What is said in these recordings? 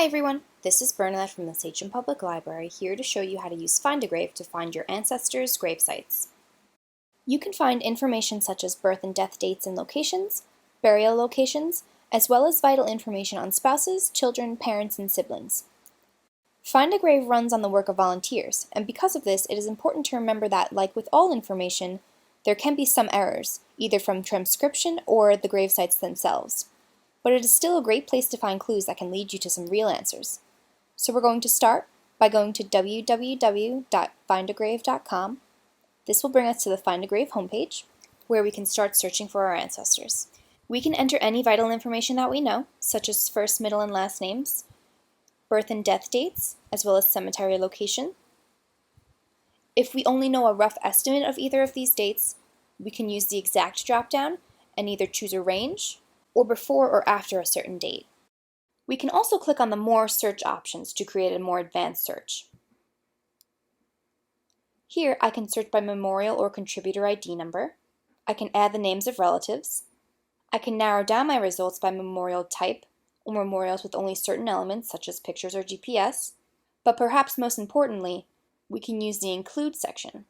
Hi everyone, this is Bernadette from the Sachem Public Library here to show you how to use Find a Grave to find your ancestors' grave sites. You can find information such as birth and death dates and locations, burial locations, as well as vital information on spouses, children, parents, and siblings. Find a Grave runs on the work of volunteers, and because of this, it is important to remember that, like with all information, there can be some errors, either from transcription or the grave sites themselves. But it is still a great place to find clues that can lead you to some real answers. So we're going to start by going to www.findagrave.com. This will bring us to the Find a Grave homepage, where we can start searching for our ancestors. We can enter any vital information that we know, such as first, middle, and last names, birth and death dates, as well as cemetery location. If we only know a rough estimate of either of these dates, we can use the exact dropdown and either choose a range, or before or after a certain date. We can also click on the More search options to create a more advanced search. Here I can search by memorial or contributor ID number. I can add the names of relatives. I can narrow down my results by memorial type or memorials with only certain elements such as pictures or GPS. But perhaps most importantly, we can use the Include section.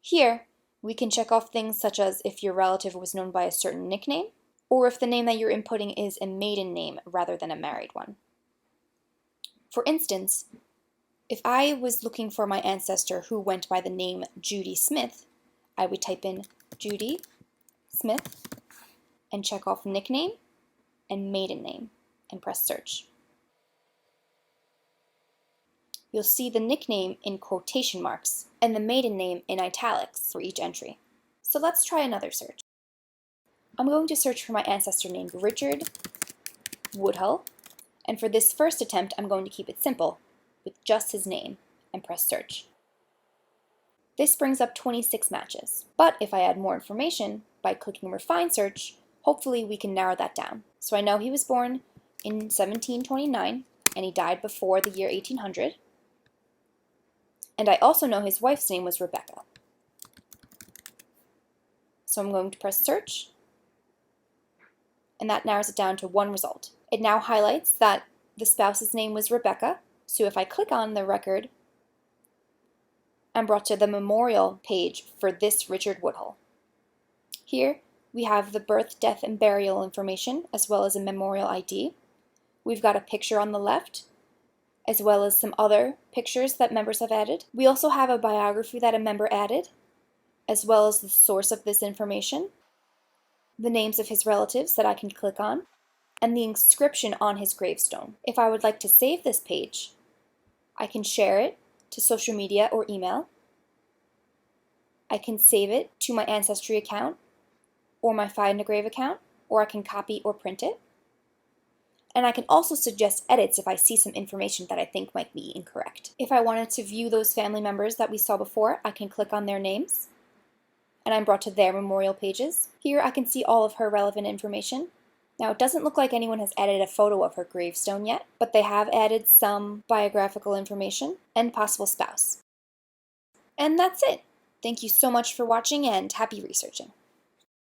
Here, we can check off things such as if your relative was known by a certain nickname, or if the name that you're inputting is a maiden name rather than a married one. For instance, if I was looking for my ancestor who went by the name Judy Smith, I would type in Judy Smith and check off nickname and maiden name and press search. You'll see the nickname in quotation marks and the maiden name in italics for each entry. So let's try another search. I'm going to search for my ancestor named Richard Woodhull, and for this first attempt I'm going to keep it simple, with just his name, and press search. This brings up 26 matches, but if I add more information by clicking Refine Search, hopefully we can narrow that down. So I know he was born in 1729, and he died before the year 1800, and I also know his wife's name was Rebecca. So I'm going to press search, and that narrows it down to one result. It now highlights that the spouse's name was Rebecca, so if I click on the record, I'm brought to the memorial page for this Richard Woodhull. Here, we have the birth, death, and burial information, as well as a memorial ID. We've got a picture on the left, as well as some other pictures that members have added. We also have a biography that a member added, as well as the source of this information, the names of his relatives that I can click on, and the inscription on his gravestone. If I would like to save this page, I can share it to social media or email. I can save it to my Ancestry account or my Find a Grave account, or I can copy or print it. And I can also suggest edits if I see some information that I think might be incorrect. If I wanted to view those family members that we saw before, I can click on their names, and I'm brought to their memorial pages. Here I can see all of her relevant information. Now it doesn't look like anyone has added a photo of her gravestone yet, but they have added some biographical information and possible spouse. And that's it. Thank you so much for watching and happy researching.